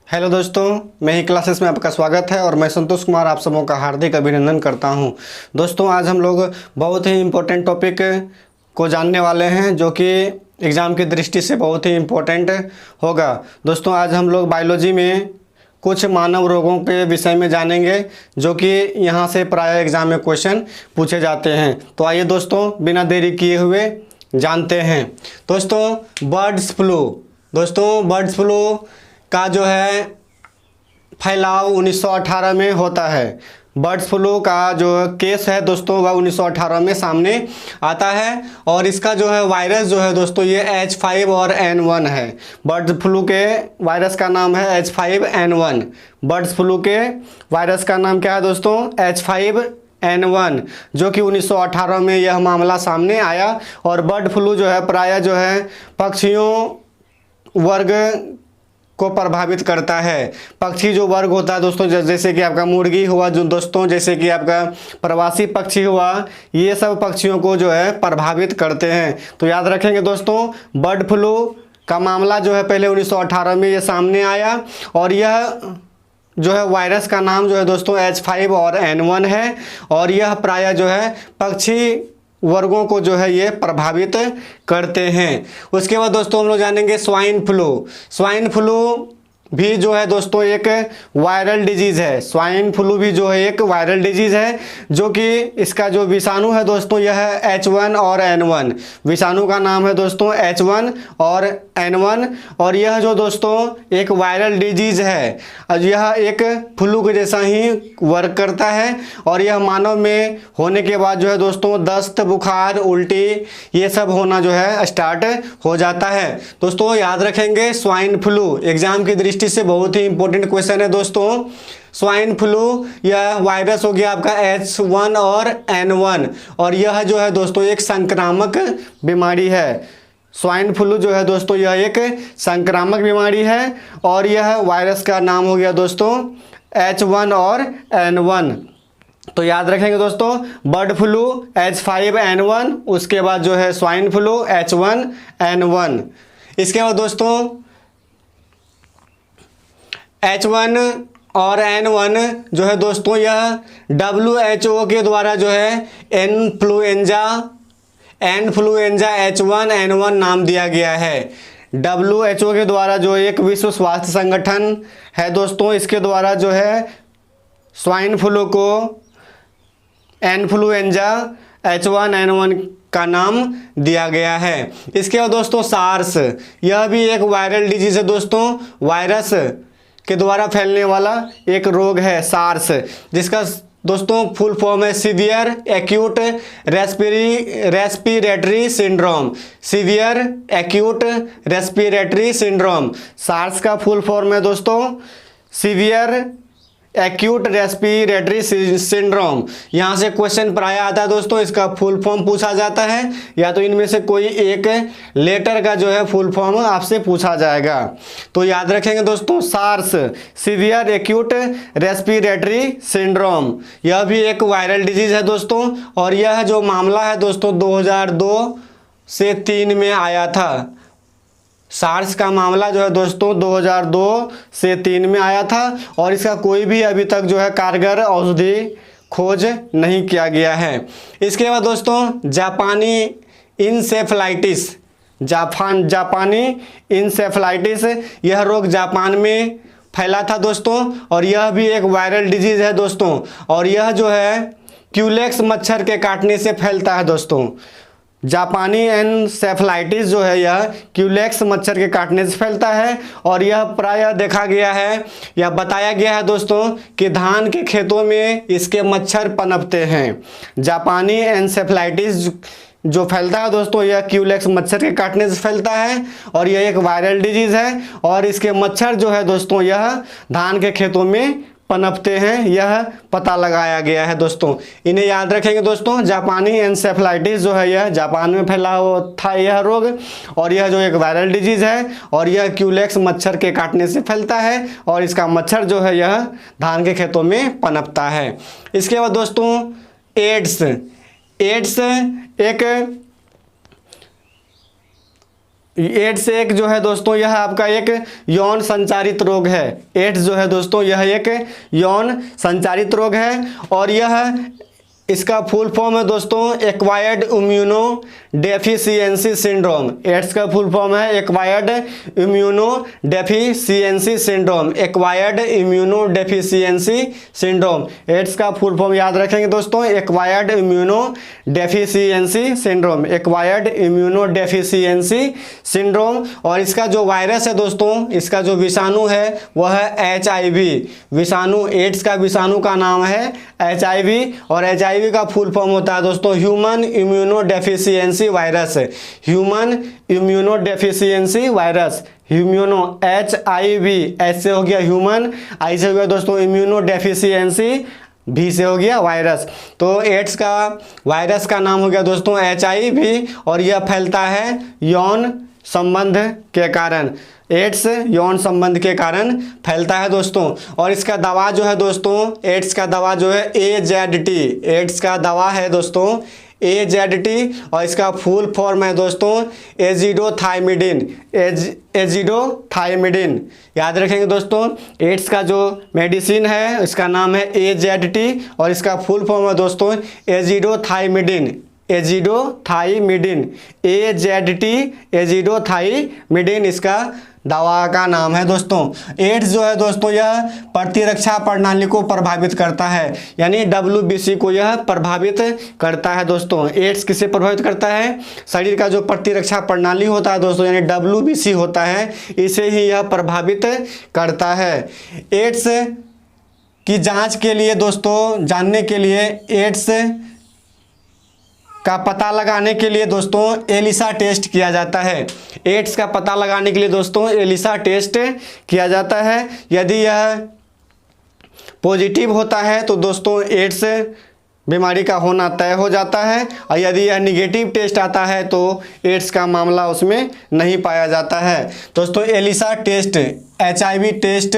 Hello दोस्तों, मैं ही classes में आपका स्वागत है और मैं संतोष कुमार आप सबों का हार्दिक अभिनंदन करता हूं। दोस्तों, आज हम लोग बहुत ही इम्पोर्टेंट टॉपिक को जानने वाले हैं जो कि एग्ज़ाम की दृष्टि से बहुत ही इम्पोर्टेंट होगा। दोस्तों, आज हम लोग बायोलॉजी में कुछ मानव रोगों के विषय में जानेंगे जो कि यहाँ से प्राय एग्ज़ाम में क्वेश्चन पूछे जाते हैं। तो आइए दोस्तों, बिना देरी किए हुए जानते हैं। दोस्तों, बर्ड्स फ्लू का जो है फैलाव 1918 में होता है। बर्ड्स फ्लू का जो केस है दोस्तों वह 1918 में सामने आता है और इसका जो है वायरस जो है दोस्तों ये H5 और N1 है। बर्ड फ्लू के वायरस का नाम है H5N1। बर्ड्स फ्लू के वायरस का नाम क्या है दोस्तों? H5N1, जो कि 1918 में यह मामला सामने आया। और बर्ड फ्लू जो है प्रायः जो है पक्षियों वर्ग को प्रभावित करता है। पक्षी जो वर्ग होता है दोस्तों, जैसे कि आपका मुर्गी हुआ जो दोस्तों, जैसे कि आपका प्रवासी पक्षी हुआ, ये सब पक्षियों को जो है प्रभावित करते हैं। तो याद रखेंगे दोस्तों, बर्ड फ्लू का मामला जो है पहले 1918 में ये सामने आया और यह जो है वायरस का नाम जो है दोस्तों H5 और N1 है और यह प्रायः जो है पक्षी वर्गों को जो है ये प्रभावित करते हैं। उसके बाद दोस्तों हम लोग जानेंगे स्वाइन फ्लू भी जो है दोस्तों एक वायरल डिजीज़ है। स्वाइन फ्लू भी जो है एक वायरल डिजीज़ है जो कि इसका जो विषाणु है दोस्तों यह है H1 और N1। विषाणु का नाम है दोस्तों H1 और N1 और यह जो दोस्तों एक वायरल डिजीज़ है, यह एक फ्लू के जैसा ही वर्क करता है और यह मानव में होने के बाद जो है दोस्तों दस्त, बुखार, उल्टी ये सब होना जो है स्टार्ट हो जाता है। दोस्तों याद रखेंगे, स्वाइन फ्लू एग्जाम की दृष्टि से बहुत ही इंपॉर्टेंट क्वेश्चन है दोस्तों। स्वाइन फ्लू यह वायरस हो गया आपका H1 और N1 और यह जो है दोस्तों एक संक्रामक बीमारी है। स्वाइन फ्लू जो है दोस्तों यह एक संक्रामक बीमारी है और यह वायरस का नाम हो गया दोस्तों H1 और N1। तो याद रखेंगे दोस्तों, बर्ड फ्लू H5N1, उसके बाद जो है स्वाइन फ्लू H1N1। इसके बाद दोस्तों H1 और N1 जो है दोस्तों यह WHO के द्वारा जो है इन्फ्लुएंजा H1N1 नाम दिया गया है। WHO के द्वारा जो एक विश्व स्वास्थ्य संगठन है दोस्तों, इसके द्वारा जो है स्वाइन फ्लू को इन्फ्लुएंजा H1N1 का नाम दिया गया है। इसके बाद दोस्तों सार्स, यह भी एक वायरल डिजीज है दोस्तों। वायरस के द्वारा फैलने वाला एक रोग है सार्स, जिसका दोस्तों फुल फॉर्म है severe acute respiratory syndrome. Severe acute respiratory syndrome SARS का फुल फॉर्म है दोस्तों सीवियर एक्यूट रेस्पिरेटरी सिंड्रोम। यहाँ से क्वेश्चन प्राय आता है दोस्तों, इसका फुल फॉर्म पूछा जाता है या तो इनमें से कोई एक लेटर का जो है फुल फॉर्म आपसे पूछा जाएगा। तो याद रखेंगे दोस्तों, SARS severe acute respiratory syndrome, यह भी एक वायरल डिजीज है दोस्तों और यह जो मामला है दोस्तों 2002 से 3 में आया था। सार्स का मामला जो है दोस्तों 2002 से 3 में आया था और इसका कोई भी अभी तक जो है कारगर औषधि खोज नहीं किया गया है। इसके बाद दोस्तों जापानी इंसेफ्लाइटिस, यह रोग जापान में फैला था दोस्तों और यह भी एक वायरल डिजीज है दोस्तों और यह जो है क्यूलेक्स मच्छर के काटने से फैलता है दोस्तों। जापानी एनसेफलाइटिस जो है यह क्यूलेक्स मच्छर के काटने से फैलता है और यह प्रायः देखा गया है या बताया गया है दोस्तों कि धान के खेतों में इसके मच्छर पनपते हैं। जापानी एनसेफलाइटिस जो फैलता है दोस्तों यह क्यूलेक्स मच्छर के काटने से फैलता है और यह एक वायरल डिजीज है और इसके मच्छर जो है दोस्तों यह धान के खेतों में पनपते हैं, यह पता लगाया गया है दोस्तों। इन्हें याद रखेंगे दोस्तों, जापानी एनसेफलाइटिस जो है यह जापान में फैला हुआ था यह रोग और यह जो एक वायरल डिजीज है और यह क्यूलेक्स मच्छर के काटने से फैलता है और इसका मच्छर जो है यह धान के खेतों में पनपता है। इसके बाद दोस्तों एड्स एक एड्स एक जो है दोस्तों यह आपका एक यौन संचारित रोग है। एड्स जो है दोस्तों यह एक यौन संचारित रोग है और यह इसका फुल फॉर्म है दोस्तों acquired immunodeficiency syndrome. AIDS का फुल फॉर्म है acquired immunodeficiency syndrome. Acquired immunodeficiency syndrome, AIDS का फुल फॉर्म याद रखेंगे दोस्तों, acquired immunodeficiency syndrome, acquired immunodeficiency syndrome. और इसका जो वायरस है दोस्तों, इसका जो विषाणु है वह है HIV विषाणु। एड्स का विषाणु का नाम है HIV और HIV का फुल फॉर्म होता है दोस्तों human immuno deficiency virus. Human immuno deficiency virus, immuno HIV, H से हो गया ह्यूमन, आई से हो गया दोस्तों इम्यूनो डेफिशिएंसी, भी से हो गया वायरस। तो एड्स का वायरस का नाम हो गया दोस्तों HIV और यह फैलता है यौन संबंध के कारण। एड्स यौन संबंध के कारण फैलता है दोस्तों। और इसका दवा जो है दोस्तों, एड्स का दवा जो है AZT, एड्स का दवा है दोस्तों AZT और इसका फुल फॉर्म है दोस्तों एजिडोथाइमिडिन। एजिडोथाइमिडिन याद रखेंगे दोस्तों। एड्स का जो मेडिसिन है इसका नाम है AZT और इसका फुल फॉर्म है दोस्तों एजिडोथाइमिडिन। एजिडोथाइमिडिन, AZT एजिडोथाइमिडिन इसका दवा का नाम है दोस्तों। एड्स जो है दोस्तों यह प्रतिरक्षा प्रणाली को प्रभावित करता है, यानी WBC को यह प्रभावित करता है दोस्तों। एड्स किसे प्रभावित करता है? शरीर का जो प्रतिरक्षा प्रणाली होता है दोस्तों, यानी WBC होता है, इसे ही यह प्रभावित करता है। एड्स की जांच के लिए दोस्तों, जानने के लिए, एड्स का पता लगाने के लिए दोस्तों एलिसा टेस्ट किया जाता है। एड्स का पता लगाने के लिए दोस्तों एलिसा टेस्ट किया जाता है। यदि यह पॉजिटिव होता है तो दोस्तों एड्स बीमारी का होना तय हो जाता है और यदि यह निगेटिव टेस्ट आता है तो एड्स का मामला उसमें नहीं पाया जाता है। दोस्तों एलिसा टेस्ट, HIV टेस्ट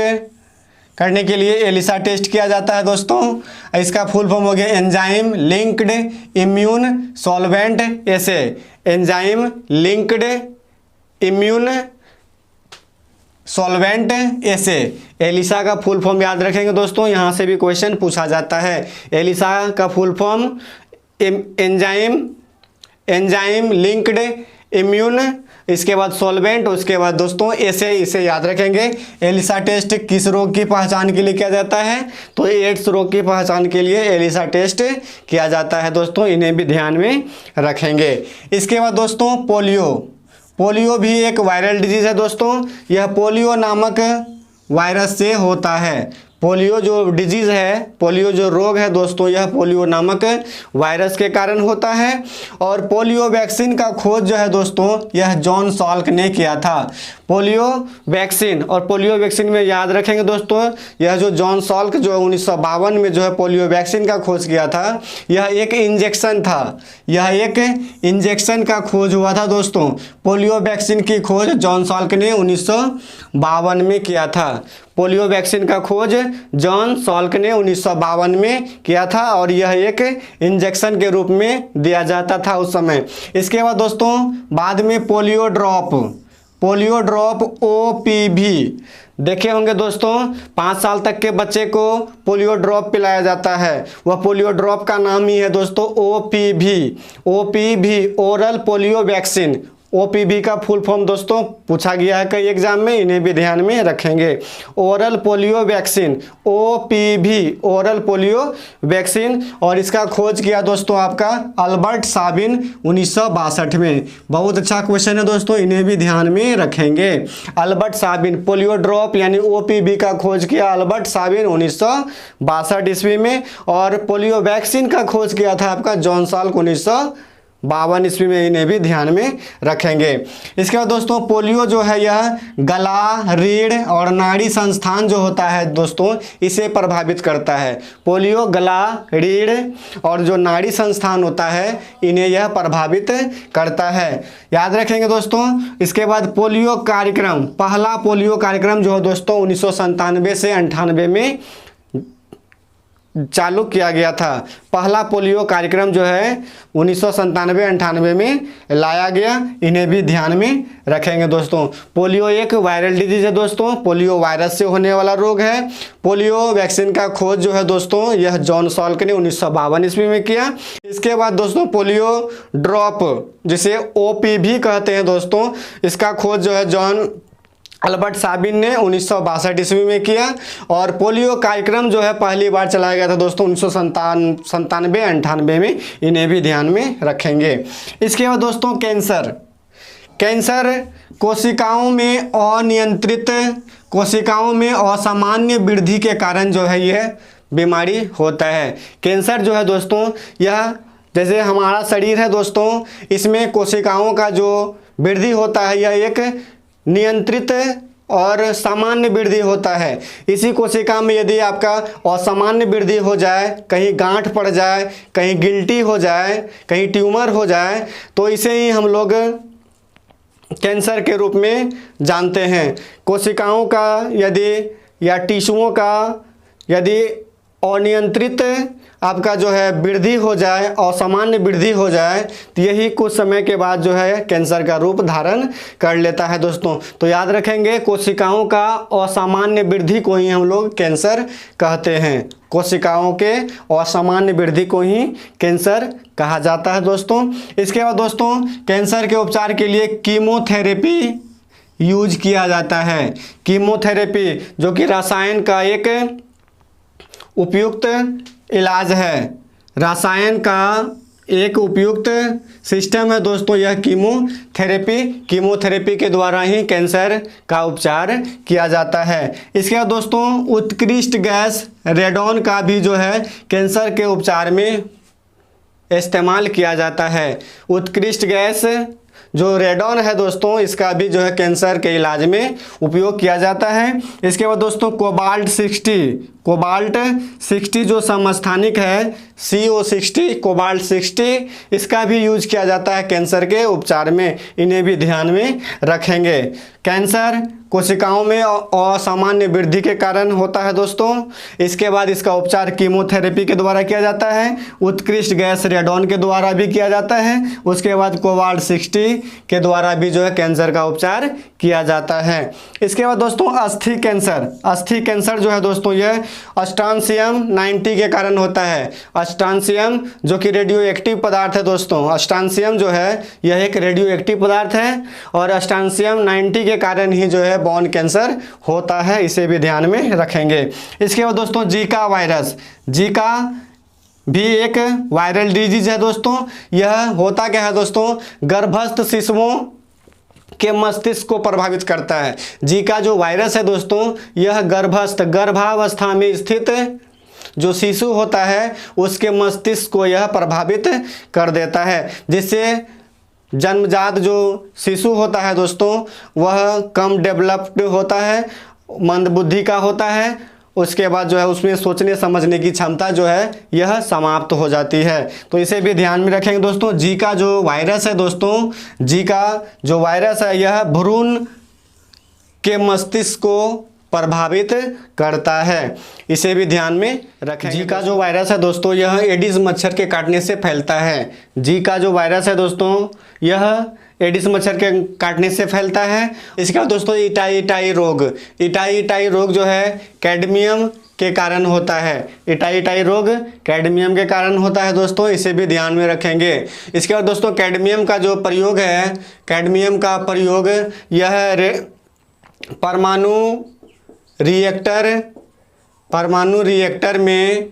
करने के लिए एलिसा टेस्ट किया जाता है दोस्तों। इसका फुल फॉर्म हो गया एंजाइम लिंक्ड इम्यून सॉल्वेंट एसे। एंजाइम लिंक्ड इम्यून सॉल्वेंट एसे, एलिसा का फुल फॉर्म याद रखेंगे दोस्तों, यहाँ से भी क्वेश्चन पूछा जाता है। एलिसा का full form enzyme linked immune, इसके बाद सॉल्वेंट, उसके बाद दोस्तों ऐसे, इसे याद रखेंगे। एलिसा टेस्ट किस रोग की पहचान के लिए किया जाता है? तो एड्स रोग की पहचान के लिए एलिसा टेस्ट किया जाता है दोस्तों, इन्हें भी ध्यान में रखेंगे। इसके बाद दोस्तों पोलियो, पोलियो भी एक वायरल डिजीज है दोस्तों। यह पोलियो नामक वायरस से होता है। पोलियो जो डिजीज़ है, पोलियो जो रोग है दोस्तों, यह पोलियो नामक वायरस के कारण होता है। और पोलियो वैक्सीन का खोज जो है दोस्तों यह जॉन साल्क ने किया था। पोलियो वैक्सीन, और पोलियो वैक्सीन में याद रखेंगे दोस्तों, यह जो जॉन साल्क जो 1952 में जो है पोलियो वैक्सीन का खोज किया था, यह एक इंजेक्शन था। यह एक इंजेक्शन का खोज हुआ था दोस्तों। पोलियो वैक्सीन की खोज जॉन साल्क ने 1952 में किया था। पोलियो वैक्सीन का खोज जॉन साल्क ने 1952 में किया था और यह एक इंजेक्शन के रूप में दिया जाता था उस समय। इसके बाद दोस्तों बाद में पोलियो ड्रॉप OPV देखे होंगे दोस्तों। 5 साल तक के बच्चे को पोलियो ड्रॉप पिलाया जाता है, वह पोलियो ड्रॉप का नाम ही है दोस्तों OPV oral polio vaccine. OPV का फुल फॉर्म दोस्तों पूछा गया है कई एग्जाम में, इन्हें भी ध्यान में रखेंगे। Oral polio vaccine OPV oral polio vaccine, और इसका खोज किया दोस्तों आपका अल्बर्ट साबिन 1962 में। बहुत अच्छा क्वेश्चन है दोस्तों, इन्हें भी ध्यान में रखेंगे। अल्बर्ट साबिन, पोलियो ड्रॉप यानी OPV का खोज किया अल्बर्ट साबिन 1962 ईस्वी में, और पोलियो वैक्सीन का खोज किया था आपका जॉन साल्क 1952 ईस्वी में। इन्हें भी ध्यान में रखेंगे। इसके बाद दोस्तों पोलियो जो है यह गला, रीढ़ और नाड़ी संस्थान जो होता है दोस्तों इसे प्रभावित करता है। पोलियो गला, रीढ़ और जो नाड़ी संस्थान होता है इन्हें यह प्रभावित करता है, याद रखेंगे दोस्तों। इसके बाद पोलियो कार्यक्रम, पहला पोलियो कार्यक्रम जो है दोस्तों 1997 से 98 में चालू किया गया था। पहला पोलियो कार्यक्रम जो है 1997-98 में लाया गया, इन्हें भी ध्यान में रखेंगे दोस्तों। पोलियो एक वायरल डिजीज है दोस्तों, पोलियो वायरस से होने वाला रोग है। पोलियो वैक्सीन का खोज जो है दोस्तों यह जॉन सॉल्क ने 1952 ईस्वी में किया। इसके बाद दोस्तों पोलियो ड्रॉप जिसे OPV कहते हैं दोस्तों, इसका खोज जो है जॉन अल्बर्ट साबिन ने 1962 ईस्वी में किया। और पोलियो कार्यक्रम जो है पहली बार चलाया गया था दोस्तों 1997-98 में, इन्हें भी ध्यान में रखेंगे। इसके बाद दोस्तों कैंसर कोशिकाओं में अनियंत्रित कोशिकाओं में असामान्य वृद्धि के कारण जो है यह बीमारी होता है। कैंसर जो है दोस्तों यह जैसे हमारा शरीर है दोस्तों, इसमें कोशिकाओं का जो वृद्धि होता है यह एक नियंत्रित और सामान्य वृद्धि होता है। इसी कोशिका में यदि आपका असामान्य वृद्धि हो जाए, कहीं गांठ पड़ जाए, कहीं गिल्टी हो जाए, कहीं ट्यूमर हो जाए, तो इसे ही हम लोग कैंसर के रूप में जानते हैं। कोशिकाओं का यदि या टिश्यूओं का यदि अनियंत्रित आपका जो है वृद्धि हो जाए, असामान्य वृद्धि हो जाए, तो यही कुछ समय के बाद जो है कैंसर का रूप धारण कर लेता है दोस्तों। तो याद रखेंगे, कोशिकाओं का असामान्य वृद्धि को ही हम लोग कैंसर कहते हैं। कोशिकाओं के असामान्य वृद्धि को ही कैंसर कहा जाता है दोस्तों। इसके बाद दोस्तों कैंसर के उपचार के लिए कीमोथेरेपी यूज किया जाता है। कीमोथेरेपी जो कि रसायन का एक उपयुक्त इलाज है, रसायन का एक उपयुक्त सिस्टम है दोस्तों यह कीमोथेरेपी के द्वारा ही कैंसर का उपचार किया जाता है। इसके बाद दोस्तों उत्कृष्ट गैस रेडॉन का भी जो है कैंसर के उपचार में इस्तेमाल किया जाता है। उत्कृष्ट गैस जो रेडॉन है दोस्तों, इसका भी जो है कैंसर के इलाज में उपयोग किया जाता है। इसके बाद दोस्तों कोबाल्ट 60 जो समस्थानिक है CO60 कोबाल्ट 60, इसका भी यूज किया जाता है कैंसर के उपचार में, इन्हें भी ध्यान में रखेंगे। कैंसर कोशिकाओं में असामान्य वृद्धि के कारण होता है दोस्तों। इसके बाद इसका उपचार कीमोथेरेपी के द्वारा किया जाता है, उत्कृष्ट गैस रेडॉन के द्वारा भी किया जाता है, उसके बाद कोबाल्ट 60 के द्वारा भी जो है कैंसर का उपचार किया जाता है। इसके बाद दोस्तों अस्थि कैंसर जो है दोस्तों यह स्ट्रॉन्शियम 90 के कारण होता है। स्ट्रॉन्शियम जो कि रेडियो एक्टिव पदार्थ है दोस्तों, स्ट्रॉन्शियम जो है यह एक रेडियो एक्टिव पदार्थ है और स्ट्रॉन्शियम 90 के कारण ही जो है बोन कैंसर होता है, इसे भी ध्यान में रखेंगे। इसके बाद दोस्तों जीका भी एक वायरल डिजीज है दोस्तों। यह होता क्या है दोस्तों, गर्भस्थ शिशुओं के मस्तिष्क को प्रभावित करता है। जीका जो वायरस है दोस्तों यह गर्भावस्था में स्थित जो शिशु होता है उसके मस्तिष्क को यह प्रभावित कर देता है, जिससे जन्मजात जो शिशु होता है दोस्तों वह कम डेवलप्ड होता है, मंदबुद्धि का होता है। उसके बाद जो है उसमें सोचने समझने की क्षमता जो है यह समाप्त हो जाती है। तो इसे भी ध्यान में रखेंगे दोस्तों। जीका जो वायरस है दोस्तों, जीका जो वायरस है यह भ्रूण के मस्तिष्क को प्रभावित करता है, इसे भी ध्यान में रखें। जीका जो वायरस है दोस्तों यह एडिस मच्छर के काटने से फैलता है। जीका जो वायरस है दोस्तों यह एडिस मच्छर के काटने से फैलता है। इसके बाद दोस्तों इटाई रोग जो है कैडमियम के कारण होता है। इटाई रोग कैडमियम के कारण होता है दोस्तों, इसे भी ध्यान में रखेंगे। इसके बाद दोस्तों कैडमियम का जो प्रयोग है, कैडमियम का प्रयोग यह परमाणु रिएक्टर में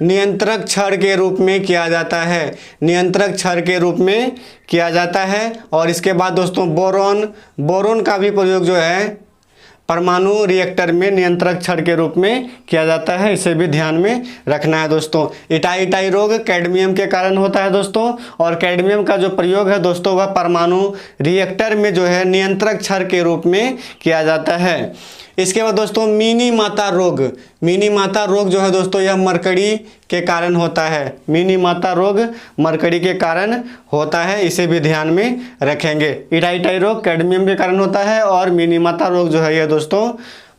नियंत्रक क्षण के रूप में किया जाता है, और इसके बाद दोस्तों बोरोन का भी प्रयोग जो है परमाणु रिएक्टर में नियंत्रक क्षण के रूप में किया जाता है, इसे भी ध्यान में रखना है दोस्तों। इटाई रोग कैडमियम के कारण होता है दोस्तों, और कैडमियम का जो प्रयोग है दोस्तों वह परमाणु रिएक्टर में जो है नियंत्रक क्षण के रूप में किया जाता है। इसके बाद दोस्तों मिनी माता रोग जो है दोस्तों यह मरकरी के कारण होता है। मिनी माता रोग मरकरी के कारण होता है, इसे भी ध्यान में रखेंगे। इटाई रोग कैडमियम के कारण होता है और मिनी माता रोग जो है यह दोस्तों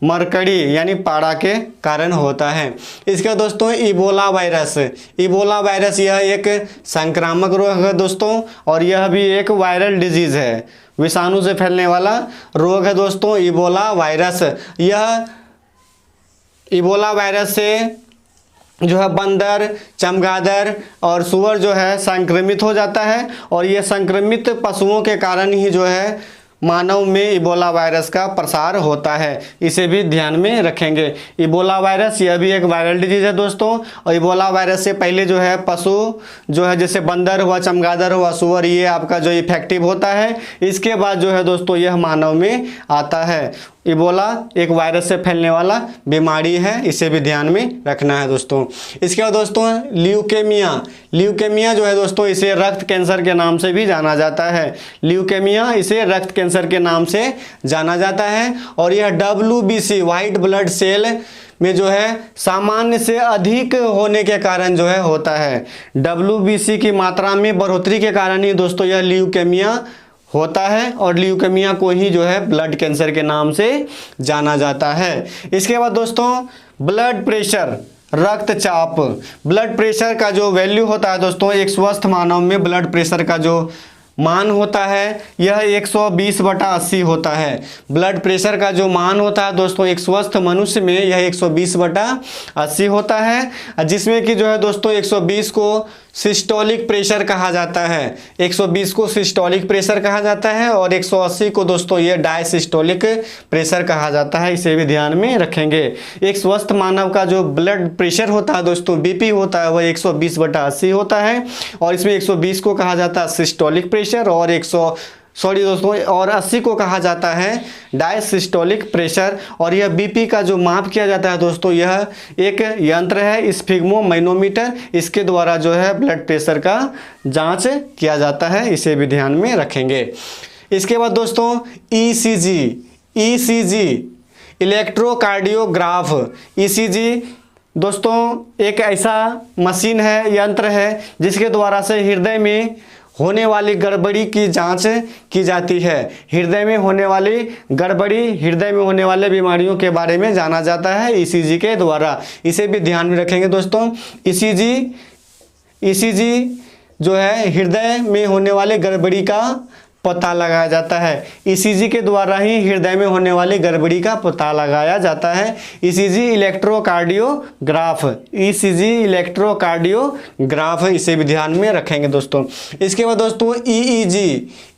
मरकरी यानी पाड़ा के कारण होता है। इसके बाद दोस्तों इबोला वायरस, इबोला वायरस यह एक संक्रामक रोग है दोस्तों, और यह भी एक वायरल डिजीज है, विषाणु से फैलने वाला रोग है दोस्तों इबोला वायरस। यह इबोला वायरस से जो है बंदर, चमगादड़ और सूअर जो है संक्रमित हो जाता है, और ये संक्रमित पशुओं के कारण ही जो है मानव में इबोला वायरस का प्रसार होता है। इसे भी ध्यान में रखेंगे। इबोला वायरस यह भी एक वायरल डिजीज है दोस्तों, और इबोला वायरस से पहले जो है पशु जो है जैसे बंदर हुआ, चमगादड़ हुआ, सूअर, ये आपका जो इफेक्टिव होता है, इसके बाद जो है दोस्तों यह मानव में आता है। इबोला एक वायरस से फैलने वाला बीमारी है, इसे भी ध्यान में रखना है दोस्तों। इसके बाद दोस्तों ल्यूकेमिया, ल्यूकेमिया जो है दोस्तों इसे रक्त कैंसर के नाम से भी जाना जाता है। ल्यूकेमिया इसे रक्त कैंसर के नाम से जाना जाता है, और यह WBC वाइट ब्लड सेल में जो है सामान्य से अधिक होने के कारण जो है होता है। WBC की मात्रा में बढ़ोतरी के कारण ही दोस्तों यह ल्यूकेमिया होता है, और ल्यूकेमिया को ही जो है ब्लड कैंसर के नाम से जाना जाता है। इसके बाद दोस्तों ब्लड प्रेशर, रक्तचाप, ब्लड प्रेशर का जो वैल्यू होता है दोस्तों, एक स्वस्थ मानव में ब्लड प्रेशर का जो मान होता है यह 120/80 होता है। ब्लड प्रेशर का जो मान होता है दोस्तों एक स्वस्थ मनुष्य में यह 120/80 होता है, जिसमें कि जो है दोस्तों 120 को सिस्टोलिक प्रेशर कहा जाता है, 120 को सिस्टोलिक प्रेशर कहा जाता है, और 180 को दोस्तों ये डायसिस्टोलिक प्रेशर कहा जाता है। इसे भी ध्यान में रखेंगे। एक स्वस्थ मानव का जो ब्लड प्रेशर होता है दोस्तों BP होता है वह 120/80 होता है, और इसमें 120 को कहा जाता है सिस्टोलिक प्रेशर, और 80 को कहा जाता है डायसिस्टोलिक प्रेशर। और यह BP का जो माप किया जाता है दोस्तों यह एक यंत्र है स्फिग्मोमैनोमीटर, इसके द्वारा जो है ब्लड प्रेशर का जांच किया जाता है, इसे भी ध्यान में रखेंगे। इसके बाद दोस्तों ECG इलेक्ट्रोकार्डियोग्राफ, ECG दोस्तों एक ऐसा मशीन है, यंत्र है, जिसके द्वारा से हृदय में होने वाली गड़बड़ी की जांच की जाती है। हृदय में होने वाली गड़बड़ी, हृदय में होने वाले बीमारियों के बारे में जाना जाता है ECG के द्वारा, इसे भी ध्यान में रखेंगे दोस्तों। ECG जो है हृदय में होने वाली गड़बड़ी का पता लगाया जाता है। ECG के द्वारा ही हृदय में होने वाली गड़बड़ी का पता लगाया जाता है। ECG इलेक्ट्रोकार्डियोग्राफ, ECG इलेक्ट्रोकार्डियोग्राफ, इसे भी ध्यान में रखेंगे दोस्तों। इसके बाद दोस्तों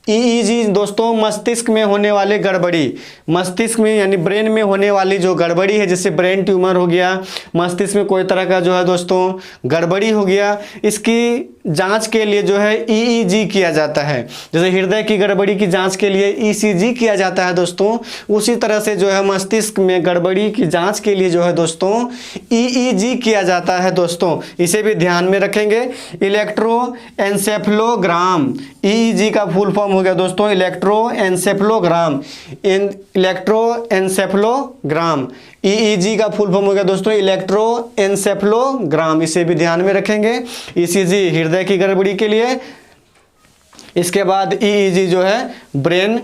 EEG दोस्तों मस्तिष्क में होने वाली गड़बड़ी, मस्तिष्क में यानी ब्रेन में होने वाली जो गड़बड़ी है, जैसे ब्रेन ट्यूमर हो गया, मस्तिष्क में कोई तरह का जो है दोस्तों गड़बड़ी हो गया, इसकी जांच के लिए जो है EEG किया जाता है। जैसे हृदय की गड़बड़ी की जांच के लिए ECG किया जाता है दोस्तों, उसी तरह से जो है मस्तिष्क में गड़बड़ी की जांच के लिए जो है दोस्तों EEG किया जाता है दोस्तों, इसे भी ध्यान में रखेंगे। इलेक्ट्रोएन्सेफेलोग्राम, EEG का फुल फॉर्म हो गया दोस्तों इलेक्ट्रोएन्सेफेलोग्राम, इलेक्ट्रोएन्सेफेलोग्राम, EEG का फुल फॉर्म हो गया दोस्तों इलेक्ट्रोएन्सेफेलोग्राम, इसे भी ध्यान में रखेंगे। ECG हृदय की गड़बड़ी के लिए, इसके बाद EEG जो है ब्रेन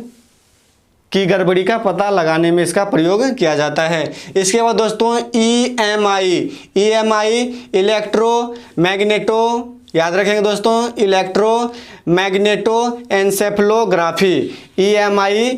की गड़बड़ी का पता लगाने में इसका प्रयोग किया जाता है। इसके बाद दोस्तों EMI इलेक्ट्रोमैग्नेटो, याद रखेंगे दोस्तों इलेक्ट्रोमैग्नेटोएन्सेफेलोग्राफी, EMI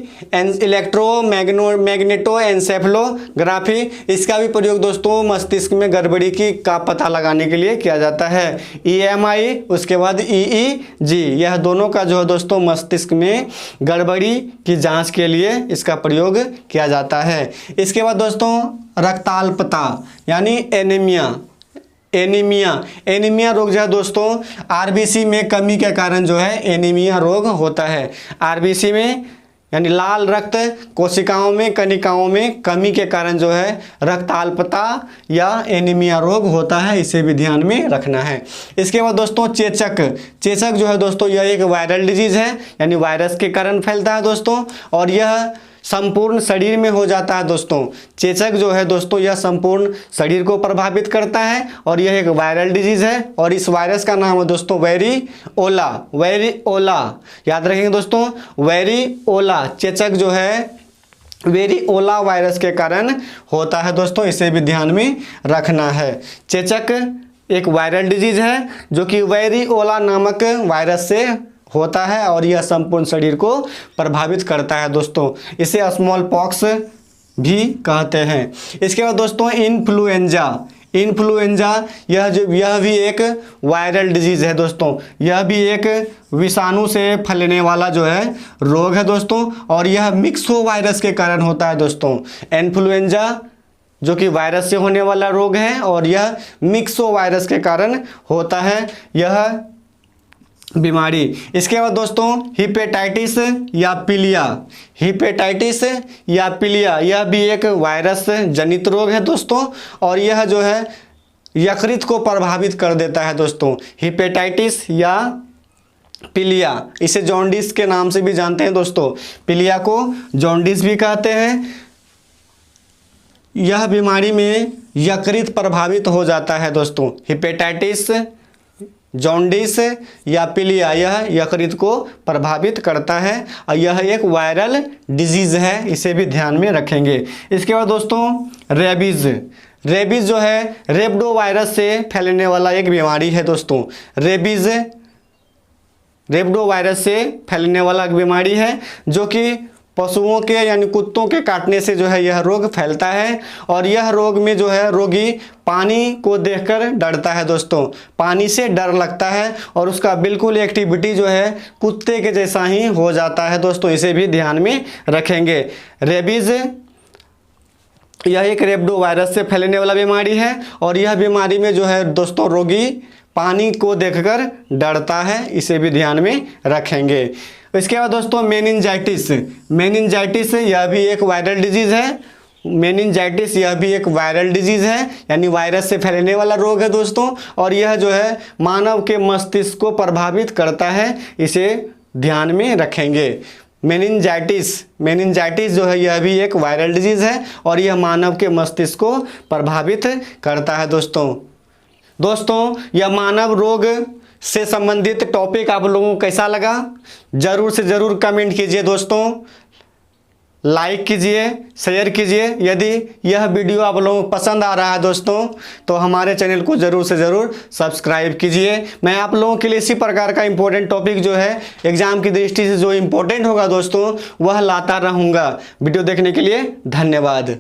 इलेक्ट्रोमैग्नेटोएन्सेफेलोग्राफी, इसका भी प्रयोग दोस्तों मस्तिष्क में गड़बड़ी का पता लगाने के लिए किया जाता है। EMI उसके बाद EEG, यह दोनों का जो है दोस्तों मस्तिष्क में गड़बड़ी की जांच के लिए इसका प्रयोग किया जाता है। इसके बाद दोस्तों रक्ताल्पता यानी एनीमिया रोग जो है दोस्तों RBC में कमी के कारण जो है एनीमिया रोग होता है। RBC में यानी लाल रक्त कोशिकाओं में, कणिकाओं में कमी के कारण जो है रक्ताल्पता या एनीमिया रोग होता है, इसे भी ध्यान में रखना है। इसके बाद दोस्तों चेचक जो है दोस्तों यह एक वायरल डिजीज है, यानी वायरस के कारण फैलता है दोस्तों, और यह संपूर्ण शरीर में हो जाता है दोस्तों। चेचक जो है दोस्तों यह संपूर्ण शरीर को प्रभावित करता है, और यह एक वायरल डिजीज है, और इस वायरस का नाम है दोस्तों वेरिओला, याद रखेंगे दोस्तों वेरिओला। चेचक जो है वेरिओला वायरस के कारण होता है दोस्तों, इसे भी ध्यान में रखना है। चेचक एक वायरल डिजीज है जो कि वेरिओला नामक वायरस से होता है और यह संपूर्ण शरीर को प्रभावित करता है दोस्तों। इसे स्मॉल पॉक्स भी कहते हैं। इसके बाद दोस्तों इन्फ्लुएंजा यह भी एक वायरल डिजीज़ है दोस्तों। यह भी एक विषाणु से फैलने वाला जो है रोग है दोस्तों, और यह मिक्सो वायरस के कारण होता है दोस्तों। इन्फ्लुएंजा जो कि वायरस से होने वाला रोग है और यह मिक्सो वायरस के कारण होता है यह बीमारी। इसके बाद दोस्तों हिपेटाइटिस या पीलिया यह भी एक वायरस जनित रोग है दोस्तों, और यह जो है यकृत को प्रभावित कर देता है दोस्तों। हिपेटाइटिस या पीलिया, इसे जॉन्डिस के नाम से भी जानते हैं दोस्तों। पीलिया को जॉन्डिस भी कहते हैं। यह बीमारी में यकृत प्रभावित हो जाता है दोस्तों। हिपेटाइटिस, जॉन्डिस या पीलिया यह यकृत को प्रभावित करता है और यह एक वायरल डिजीज़ है, इसे भी ध्यान में रखेंगे। इसके बाद दोस्तों रेबीज़ जो है रेबडो वायरस से फैलने वाला एक बीमारी है दोस्तों। रेबीज़ रेबडो वायरस से फैलने वाला एक बीमारी है जो कि पशुओं के यानी कुत्तों के काटने से जो है यह रोग फैलता है, और यह रोग में जो है रोगी पानी को देखकर डरता है दोस्तों। पानी से डर लगता है और उसका बिल्कुल एक्टिविटी जो है कुत्ते के जैसा ही हो जाता है दोस्तों, इसे भी ध्यान में रखेंगे। रेबीज़ यह एक रेबडो वायरस से फैलने वाला बीमारी है और यह बीमारी में जो है दोस्तों रोगी पानी को देखकर डरता है, इसे भी ध्यान में रखेंगे। इसके बाद दोस्तों मेनिनजाइटिस यह भी एक वायरल डिजीज़ है। मेनिनजाइटिस यह भी एक वायरल डिजीज़ है, यानी वायरस से फैलने वाला रोग है दोस्तों, और यह जो है मानव के मस्तिष्क को प्रभावित करता है, इसे ध्यान में रखेंगे। मेनिनजाइटिस जो है यह भी एक वायरल डिजीज़ है और यह मानव के मस्तिष्क को प्रभावित करता है दोस्तों यह मानव रोग से संबंधित टॉपिक आप लोगों को कैसा लगा ज़रूर से ज़रूर कमेंट कीजिए दोस्तों, लाइक कीजिए, शेयर कीजिए। यदि यह वीडियो आप लोगों को पसंद आ रहा है दोस्तों तो हमारे चैनल को ज़रूर से ज़रूर सब्सक्राइब कीजिए। मैं आप लोगों के लिए इसी प्रकार का इम्पोर्टेंट टॉपिक जो है एग्ज़ाम की दृष्टि से जो इम्पोर्टेंट होगा दोस्तों वह लाता रहूँगा। वीडियो देखने के लिए धन्यवाद।